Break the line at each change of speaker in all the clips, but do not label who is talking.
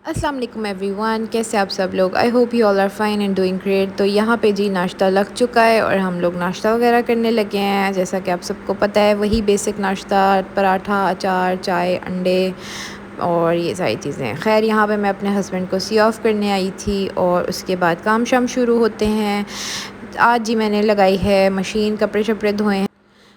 अस्सलाम वालेकुम एवरीवन, कैसे आप सब लोग। I hope you all are fine and doing great. तो यहाँ पे जी नाश्ता लग चुका है और हम लोग नाश्ता वगैरह करने लगे हैं। जैसा कि आप सबको पता है वही बेसिक नाश्ता, पराठा, अचार, चाय, अंडे और ये सारी चीज़ें। खैर यहाँ पे मैं अपने हस्बैंड को सी ऑफ़ करने आई थी और उसके बाद काम शाम शुरू होते हैं। आज जी मैंने लगाई है मशीन, कपड़े शपड़े धोए हैं।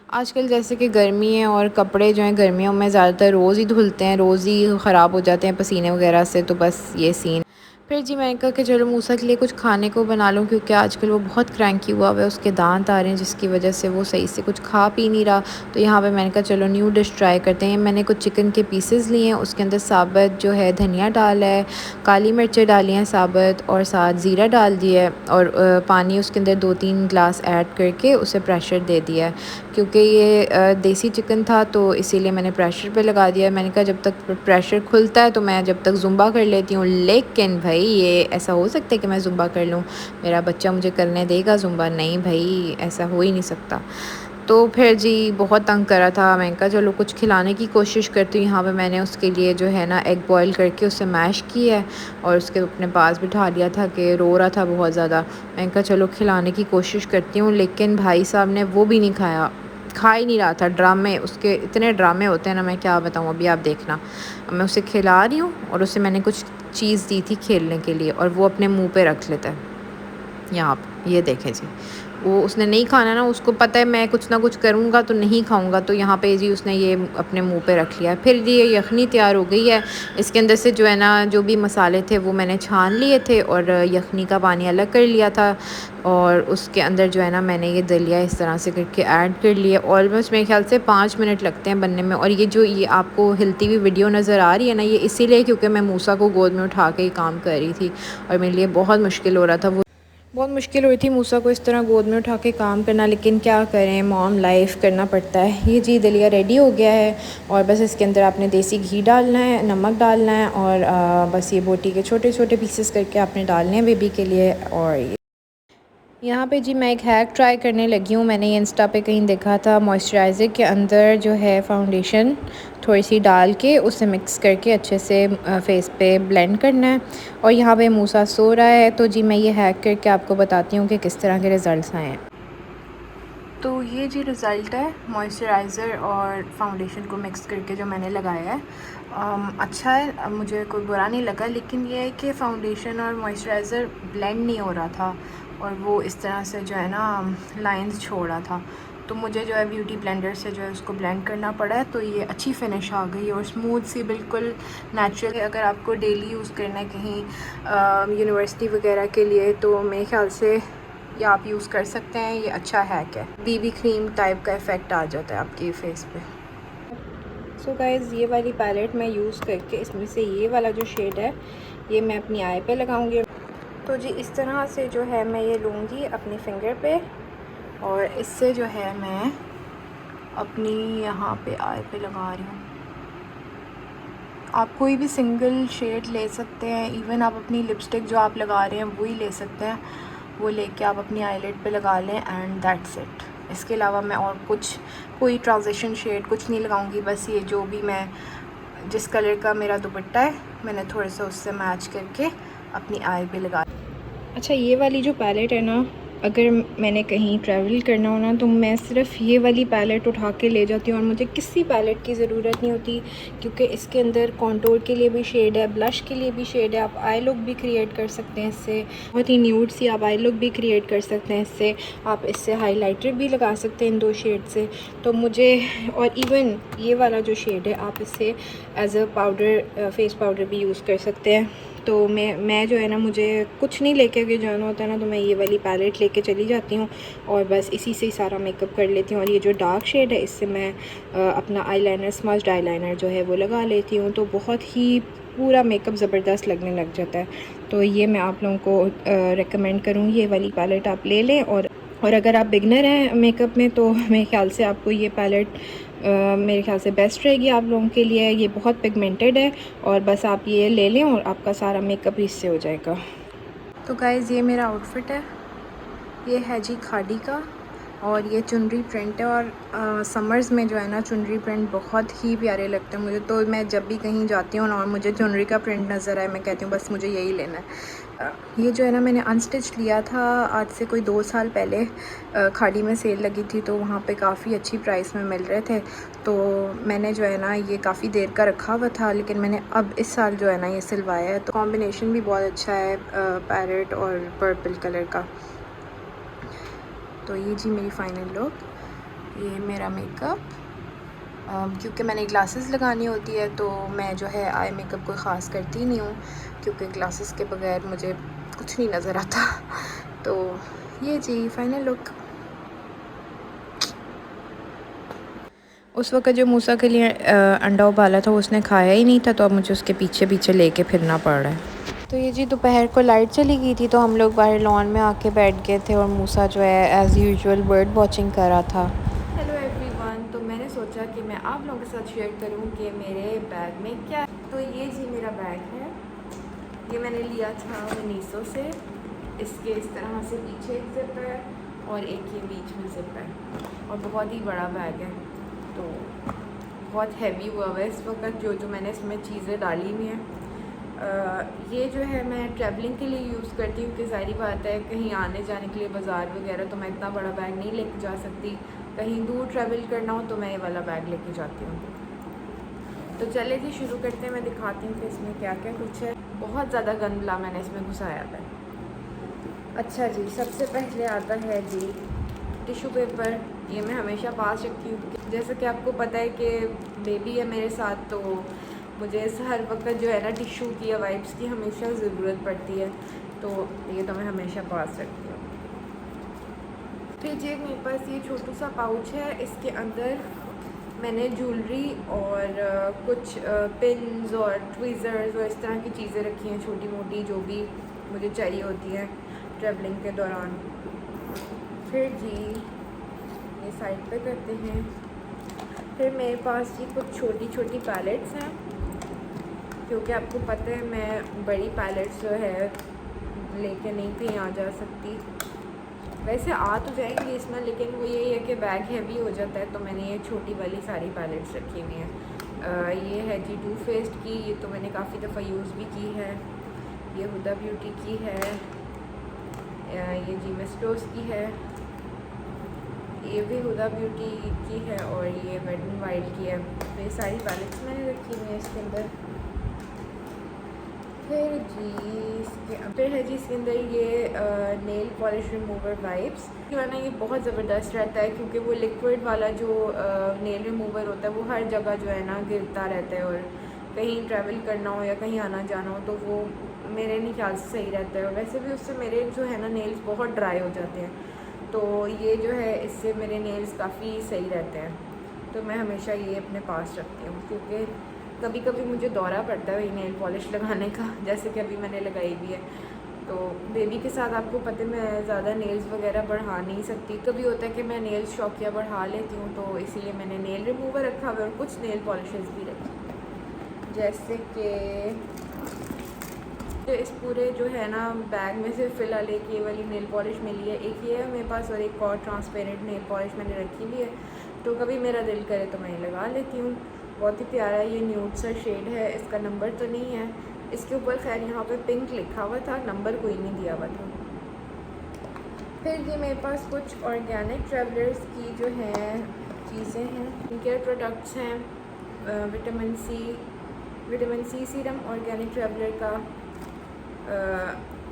आजकल जैसे कि गर्मी है और कपड़े जो हैं गर्मियों में ज़्यादातर रोज़ ही धुलते हैं, रोज़ ही ख़राब हो जाते हैं पसीने वगैरह से, तो बस ये सीन। फिर जी मैंने कहा कि चलो मूसा के लिए कुछ खाने को बना लूँ, क्योंकि आजकल वो बहुत क्रैंकी हुआ हुआ है, उसके दांत आ रहे हैं जिसकी वजह से वो सही से कुछ खा पी नहीं रहा। तो यहाँ पे मैंने कहा चलो न्यू डिश ट्राई करते हैं। मैंने कुछ चिकन के पीसेस लिए हैं, उसके अंदर साबुत जो है धनिया डाला है, काली मिर्चें डाली हैं साबुत और साथ ज़ीरा डाल दिया है और पानी उसके अंदर 2-3 ग्लास ऐड करके उसे प्रेशर दे दिया है। क्योंकि ये देसी चिकन था तो इसीलिए मैंने प्रेशर पे लगा दिया। मैंने कहा जब तक प्रेशर खुलता है तो मैं जब तक ज़ुम्बा कर लेती हूँ। लेकिन भाई ये ऐसा हो सकता है कि मैं ज़ुम्बा कर लूँ, मेरा बच्चा मुझे करने देगा ज़ुम्बा? नहीं भाई, ऐसा हो ही नहीं सकता। तो फिर जी बहुत तंग करा था। मैंने कहा चलो कुछ खिलाने की कोशिश करती हूँ। यहाँ पे मैंने उसके लिए जो है ना एग बॉयल करके उसे मैश किया है और उसके अपने पास बिठा लिया था कि रो रहा था बहुत ज़्यादा। मैंने कहा चलो खिलाने की कोशिश करती हूँ, लेकिन भाई साहब ने वो भी नहीं खाया, खा ही नहीं रहा था। ड्रामे उसके इतने ड्रामे होते हैं ना, मैं क्या बताऊँ, अभी आप देखना। अब मैं उसे खिला रही हूँ और उसे मैंने कुछ चीज़ दी थी खेलने के लिए और वो अपने मुँह पे रख लेता है। यहाँ पे ये देखें जी, वो उसने नहीं खाना ना, उसको पता है मैं कुछ ना कुछ करूँगा तो नहीं खाऊँगा, तो यहाँ पे जी उसने ये अपने मुंह पे रख लिया। फिर ये यखनी तैयार हो गई है। इसके अंदर से जो है ना जो भी मसाले थे वो मैंने छान लिए थे और यखनी का पानी अलग कर लिया था और उसके अंदर जो है ना मैंने ये दलिया इस तरह से करके ऐड कर लिया। ऑलमोस्ट मेरे ख्याल से 5 मिनट लगते हैं बनने में। और ये जो ये आपको हिलती हुई वीडियो नज़र आ रही है ना, ये इसीलिए क्योंकि मैं मूसा को गोद में उठा के ही काम कर रही थी और मेरे लिए बहुत मुश्किल हो रहा था। वो बहुत मुश्किल हुई थी मूसा को इस तरह गोद में उठा के काम करना, लेकिन क्या करें, मॉम लाइफ, करना पड़ता है। ये जी दलिया रेडी हो गया है और बस इसके अंदर आपने देसी घी डालना है, नमक डालना है और बस ये बोटी के छोटे छोटे पीसेस करके आपने डालने हैं बेबी के लिए। और यहाँ पे जी मैं एक हैक ट्राई करने लगी हूँ। मैंने ये इंस्टा पे कहीं देखा था, मॉइस्चराइज़र के अंदर जो है फाउंडेशन थोड़ी सी डाल के उसे मिक्स करके अच्छे से फेस पे ब्लेंड करना है। और यहाँ पे मूसा सो रहा है, तो जी मैं ये हैक करके आपको बताती हूँ कि किस तरह के रिज़ल्ट्स आए हैं। तो ये जी रिज़ल्ट है मॉइस्चराइज़र और फाउंडेशन को मिक्स करके जो मैंने लगाया है। अच्छा है, मुझे कोई बुरा नहीं लगा, लेकिन ये है कि फ़ाउंडेशन और मॉइस्चराइज़र ब्लेंड नहीं हो रहा था और वो इस तरह से जो है ना लाइंस छोड़ रहा था। तो मुझे जो है ब्यूटी ब्लेंडर से जो है उसको ब्लेंड करना पड़ा है, तो ये अच्छी फिनिश आ गई और स्मूथ सी बिल्कुल नेचुरल। अगर आपको डेली यूज़ करना है कहीं यूनिवर्सिटी वगैरह के लिए, तो मेरे ख्याल से ये आप यूज़ कर सकते हैं। ये अच्छा हैक है, बीबी क्रीम टाइप का इफ़ेक्ट आ जाता है आपके फेस पे। सो गाइज़ ये वाली पैलेट मैं यूज़ करके इसमें से ये वाला जो शेड है ये मैं अपनी आई पे लगाऊंगी। तो जी इस तरह से जो है मैं ये लूँगी अपनी फिंगर पे और इससे जो है मैं अपनी यहाँ पे आई पे लगा रही हूँ। आप कोई भी सिंगल शेड ले सकते हैं, इवन आप अपनी लिपस्टिक जो आप लगा रहे हैं वही ले सकते हैं, वो लेके आप अपनी आईलिड पे लगा लें एंड दैट्स इट। इसके अलावा मैं और कुछ कोई ट्रांजिशन शेड कुछ नहीं लगाऊंगी। बस ये जो भी मैं जिस कलर का मेरा दुपट्टा है मैंने थोड़े से उससे मैच करके अपनी आई पे लगा। अच्छा ये वाली जो पैलेट है ना, अगर मैंने कहीं ट्रैवल करना हो ना तो मैं सिर्फ ये वाली पैलेट उठा के ले जाती हूँ और मुझे किसी पैलेट की ज़रूरत नहीं होती, क्योंकि इसके अंदर कॉन्टोर के लिए भी शेड है, ब्लश के लिए भी शेड है। आप आई लुक भी क्रिएट कर सकते हैं इससे, बहुत ही न्यूड सी आप आई लुक भी क्रिएट कर सकते हैं इससे। आप इससे हाइलाइटर भी लगा सकते हैं इन दो शेड से। तो मुझे, और इवन ये वाला जो शेड है आप इससे as a powder, face powder भी यूज़ कर सकते हैं। तो मैं जो है ना, मुझे कुछ नहीं लेके के जाना होता है ना, तो मैं ये वाली पैलेट लेके चली जाती हूँ और बस इसी से ही सारा मेकअप कर लेती हूँ। और ये जो डार्क शेड है इससे मैं अपना आईलाइनर, स्मज्ड आईलाइनर जो है वो लगा लेती हूँ, तो बहुत ही पूरा मेकअप ज़बरदस्त लगने लग जाता है। तो ये मैं आप लोगों को रेकमेंड करूँगी, ये वाली पैलेट आप ले लें। और अगर आप बिगनर हैं मेकअप में तो मेरे ख्याल से आपको ये पैलेट मेरे ख्याल से बेस्ट रहेगी आप लोगों के लिए। ये बहुत पिगमेंटेड है और बस आप ये ले लें और आपका सारा मेकअप इससे हो जाएगा। तो गाइज़ ये मेरा आउटफिट है, ये है जी खादी का और ये चुनरी प्रिंट है और समर्स में जो है ना चुनरी प्रिंट बहुत ही प्यारे लगते हैं मुझे। तो मैं जब भी कहीं जाती हूँ और मुझे चुनरी का प्रिंट नज़र आए मैं कहती हूँ बस मुझे यही लेना है। ये जो है ना मैंने अनस्टिच लिया था आज से कोई 2 साल पहले। खाड़ी में सेल लगी थी तो वहाँ पे काफ़ी अच्छी प्राइस में मिल रहे थे। तो मैंने जो है ना ये काफ़ी देर का रखा हुआ था, लेकिन मैंने अब इस साल जो है ना ये सिलवाया है। तो कॉम्बिनेशन भी बहुत अच्छा है पैरेट और पर्पल कलर का। तो ये जी मेरी फ़ाइनल लुक, ये मेरा मेकअप। क्योंकि मैंने ग्लासेस लगानी होती है तो मैं जो है आई मेकअप कोई ख़ास करती नहीं हूँ, क्योंकि ग्लासेस के बगैर मुझे कुछ नहीं नज़र आता। तो ये जी फ़ाइनल लुक। उस वक़्त जो मूसा के लिए अंडा उबाला था उसने खाया ही नहीं था, तो अब मुझे उसके पीछे पीछे लेके फिरना पड़ रहा है। तो ये जी दोपहर को लाइट चली गई थी तो हम लोग बाहर लॉन में आके बैठ गए थे और मूसा जो है एज़ यूजुअल बर्ड वॉचिंग कर रहा था। हेलो एवरीवन, तो मैंने सोचा कि मैं आप लोगों के साथ शेयर करूं कि मेरे बैग में क्या है। तो ये जी मेरा बैग है, ये मैंने लिया था मीशो से। इसके इस तरह से पीछे एक ज़िप है और एक ये बीच में ज़िप है और बहुत ही बड़ा बैग है। तो बहुत हैवी हुआ है इस वक्त जो मैंने इसमें चीज़ें डाली हुई हैं। ये जो है मैं ट्रैवलिंग के लिए यूज़ करती हूँ कि ज़ाहिर बात है कहीं आने जाने के लिए बाज़ार वगैरह तो मैं इतना बड़ा बैग नहीं लेके जा सकती। कहीं दूर ट्रैवल करना हो तो मैं ये वाला बैग लेके जाती हूँ। तो चले जी शुरू करते हैं, मैं दिखाती हूँ कि इसमें क्या क्या कुछ है। बहुत ज़्यादा गंदला मैंने इसमें घुसाया था। अच्छा जी, सबसे पहले आता है जी टिशू पेपर। ये मैं हमेशा पास रखती हूँ, जैसा कि आपको पता है कि बेबी है मेरे साथ, तो मुझे हर वक्त जो है ना टिशू की या वाइप्स की हमेशा ज़रूरत पड़ती है, तो ये तो मैं हमेशा पास रखती हूँ। फिर जी मेरे पास ये छोटू सा पाउच है, इसके अंदर मैंने ज्वेलरी और कुछ पिन्स और ट्वीज़र्स और इस तरह की चीज़ें रखी हैं, छोटी मोटी जो भी मुझे चाहिए होती है ट्रैवलिंग के दौरान। फिर जी ये साइड पे करते हैं। फिर मेरे पास ये कुछ छोटी छोटी पैलेट्स हैं, क्योंकि आपको पता है मैं बड़ी पैलेट्स जो है लेके नहीं कहीं आ जा सकती। वैसे आ तो जाएंगे इसमें, लेकिन वो यही है कि बैग हैवी हो जाता है, तो मैंने ये छोटी वाली सारी पैलेट्स रखी हुई हैं। ये है जी टू फेस्ड की, ये तो मैंने काफ़ी दफ़ा यूज़ भी की है। ये हुदा ब्यूटी की है, ये जी मिस्टोस की है, ये भी हुदा ब्यूटी की है, और ये वेट एंड वाइल्ड की है। तो ये सारी पैलेट्स मैंने रखी हुई हैं इसके अंदर। फिर है जी इसके अंदर ये नेल पॉलिश रिमूवर वाइप्स जो है ना, ये बहुत ज़बरदस्त रहता है, क्योंकि वो लिक्विड वाला जो नेल रिमूवर होता है वो हर जगह जो है ना गिरता रहता है, और कहीं ट्रैवल करना हो या कहीं आना जाना हो तो वो मेरे नहीं ख्याल से सही रहता है। और वैसे भी उससे मेरे जो है ना नेल्स बहुत ड्राई हो जाते हैं, तो ये जो है इससे मेरे नेल्स काफ़ी सही रहते हैं। तो मैं हमेशा ये अपने पास रखती हूँ, क्योंकि कभी कभी मुझे दौरा पड़ता है नेल पॉलिश लगाने का, जैसे कि अभी मैंने लगाई भी है। तो बेबी के साथ आपको पता है मैं ज़्यादा नेल्स वगैरह बढ़ा नहीं सकती। कभी होता है कि मैं नेल्स शौकिया बढ़ा लेती हूँ, तो इसीलिए मैंने नेल रिमूवर रखा हुआ है और कुछ नेल पॉलिशेस भी रखी, जैसे कि तो इस पूरे जो है ना बैग में से फ़िलहाल एक ये वाली नेल पॉलिश मिली है, एक ये है मेरे पास, और एक और ट्रांसपेरेंट नेल पॉलिश मैंने रखी हुई है। तो कभी मेरा दिल करे तो मैं लगा लेती हूँ। बहुत ही प्यारा ये न्यूड सा शेड है, इसका नंबर तो नहीं है इसके ऊपर, खैर यहाँ पे पिंक लिखा हुआ था, नंबर कोई नहीं दिया हुआ था। फिर ये मेरे पास कुछ ऑर्गेनिक ट्रैवलर्स की जो हैं चीज़ें हैं, स्किन केयर प्रोडक्ट्स हैं। Vitamin C serum organic traveller का,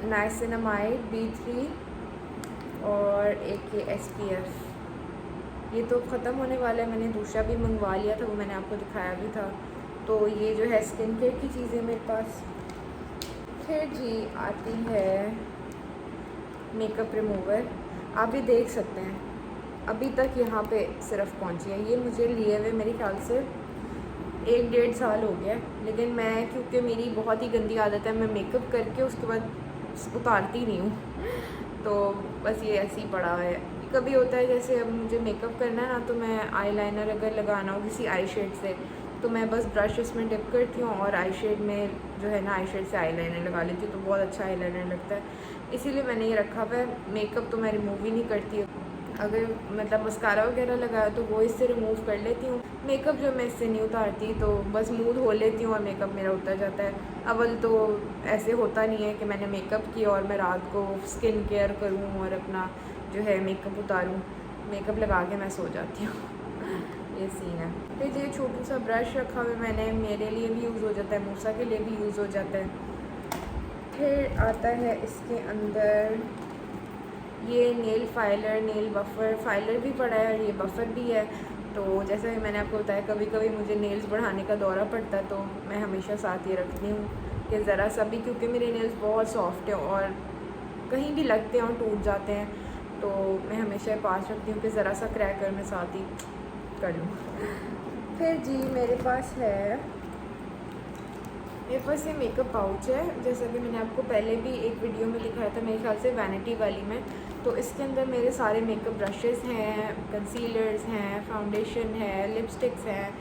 नाइसिनामाइड B3 और एक ये SPF। ये तो ख़त्म होने वाला है, मैंने दूसरा भी मंगवा लिया था, वो मैंने आपको दिखाया भी था। तो ये जो है स्किन केयर की चीज़ें मेरे पास। फिर जी आती है मेकअप रिमूवर, आप भी देख सकते हैं अभी तक यहाँ पे सिर्फ पहुँची है। ये मुझे लिए हुए मेरे ख्याल से 1-1.5 साल हो गया, लेकिन मैं क्योंकि मेरी बहुत ही गंदी आदत है, मैं मेकअप करके उसके बाद उतारती नहीं हूँ, तो बस ये ऐसे ही पड़ा है। कभी होता है जैसे अब मुझे मेकअप करना है ना, तो मैं आईलाइनर अगर लगाना हो किसी आई शेड से, तो मैं बस ब्रश इसमें डिप करती हूँ और आई शेड में जो है ना आई शेड से आईलाइनर लगा लेती हूँ, तो बहुत अच्छा आईलाइनर लगता है। इसीलिए मैंने ये रखा हुआ है। मेकअप तो मैं रिमूव ही नहीं करती। अगर मतलब मस्कारा वगैरह लगाया तो वो इससे रिमूव कर लेती हूँ। मेकअप जो मैं इससे नहीं उतारती, तो बस मुँह धो लेती हूँ और मेकअप मेरा उतर जाता है। अव्वल तो ऐसे होता नहीं है कि मैंने मेकअप किया और मैं रात को स्किन केयर करूँ और अपना जो है मेकअप उतारूँ। मेकअप लगा के मैं सो जाती हूँ। ये सीन है। फिर ये छोटू सा ब्रश रखा हुआ मैंने, मेरे लिए भी यूज़ हो जाता है, मूसा के लिए भी यूज़ हो जाता है। फिर आता है इसके अंदर ये nail filer, nail buffer. Filer भी पड़ा है और ये बफ़र भी है। तो जैसा कि मैंने आपको बताया, कभी कभी मुझे नेल्स बढ़ाने का दौरा पड़ता है तो मैं हमेशा साथ ये रखती हूँ कि ज़रा सा भी, क्योंकि मेरे नेल्स बहुत सॉफ्ट हैं और कहीं भी लगते हैं और टूट जाते हैं, तो मैं हमेशा पास रखती हूँ कि ज़रा सा क्रैक कर मैं साथ ही कर लूँ। फिर जी मेरे पास ये मेकअप पाउच है, जैसा कि मैंने आपको पहले भी एक वीडियो में दिखाया था, मेरे ख्याल से वैनिटी वाली में। तो इसके अंदर मेरे सारे मेकअप ब्रशेज़ हैं, कंसीलर्स हैं, फाउंडेशन है, लिपस्टिक्स हैं।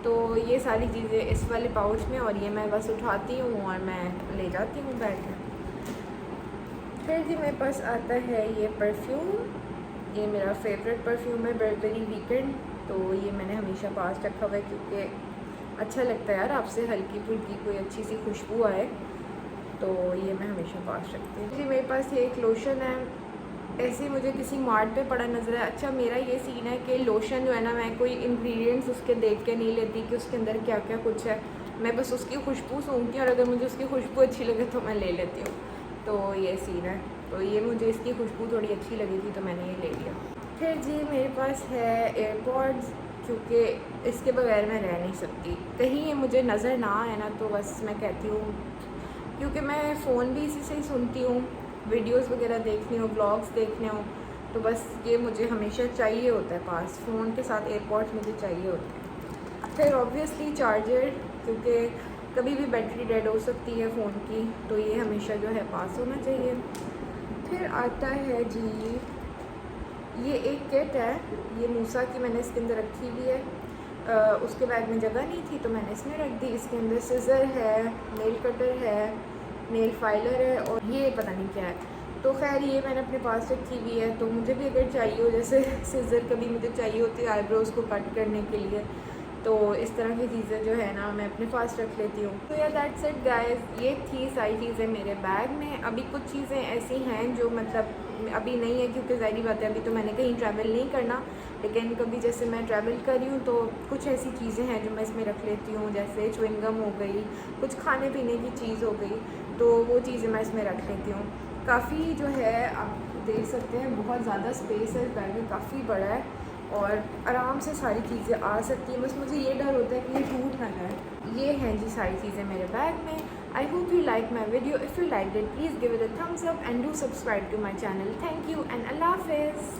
तो ये सारी चीज़ें इस वाले पाउच में, और ये मैं बस उठाती हूँ और मैं ले जाती हूँ बैग में। फिर जी मेरे पास आता है ये परफ्यूम। ये मेरा फेवरेट परफ्यूम है, बर्बरी वीकेंड। तो ये मैंने हमेशा पास रखा हुआ है क्योंकि अच्छा लगता है यार, आपसे हल्की फुल्की कोई अच्छी सी खुशबू आए, तो ये मैं हमेशा पास रखती हूँ। जी मेरे पास ये एक लोशन है, ऐसे ही मुझे किसी मार्ट पे पड़ा नज़र है। अच्छा मेरा ये सीन है कि लोशन जो है ना, मैं कोई इंग्रेडिएंट्स उसके देख के नहीं लेती कि उसके अंदर क्या क्या कुछ है, मैं बस उसकी खुशबू सूंघती हूँ और अगर मुझे उसकी खुशबू अच्छी लगे तो मैं ले लेती हूँ। तो ये सीन है। तो ये मुझे इसकी खुशबू थोड़ी अच्छी लगी थी तो मैंने ये ले लिया। फिर जी मेरे पास है एयरपॉड्स, क्योंकि इसके बगैर मैं रह नहीं सकती। कहीं ये मुझे नज़र ना आए ना तो बस मैं कहती हूँ, क्योंकि मैं फ़ोन भी इसी से ही सुनती हूँ, वीडियोस वगैरह देखनी हो, व्लॉग्स देखने हो, तो बस ये मुझे हमेशा चाहिए होता है पास। फ़ोन के साथ एयरपॉड्स मुझे चाहिए होते हैं। फिर ऑब्वियसली चार्जर, क्योंकि कभी भी बैटरी डेड हो सकती है फ़ोन की, तो ये हमेशा जो है पास होना चाहिए। फिर आता है जी ये एक किट है, ये मूसा की मैंने इसके अंदर रखी हुई है। उसके बैग में जगह नहीं थी तो मैंने इसमें रख दी। इसके अंदर सिज़र है, नेल कटर है, नेल फाइलर है और ये पता नहीं क्या है। तो खैर ये मैंने अपने पास रखी हुई है, तो मुझे भी अगर चाहिए हो, जैसे सिज़र कभी मुझे चाहिए होती है आईब्रोज़ को कट करने के लिए, तो इस तरह की चीज़ें जो है ना मैं अपने पास रख लेती हूँ। तो यार दैट्स इट गाइस, ये थी सारी चीज़ें मेरे बैग में। अभी कुछ चीज़ें ऐसी हैं जो मतलब अभी नहीं है, क्योंकि ज़ाहिर बात है अभी तो मैंने कहीं ट्रैवल नहीं करना, लेकिन कभी जैसे मैं ट्रैवल कर रही हूँ तो कुछ ऐसी चीज़ें हैं जो मैं इसमें रख लेती हूँ, जैसे च्युइंगम हो गई, कुछ खाने पीने की चीज़ हो गई, तो वो चीज़ें मैं इसमें रख लेती हूँ। काफ़ी जो है आप देख सकते हैं, बहुत ज़्यादा स्पेस है इस बैग में, काफ़ी बड़ा है और आराम से सारी चीज़ें आ सकती हैं। बस मुझे ये डर होता है कि ये टूट ना जाए। ये हैं जी सारी चीज़ें मेरे बैग में। I hope you like my video. If you like it please give it a thumbs up and do subscribe to my channel. Thank you and अल्लाह हाफिज़।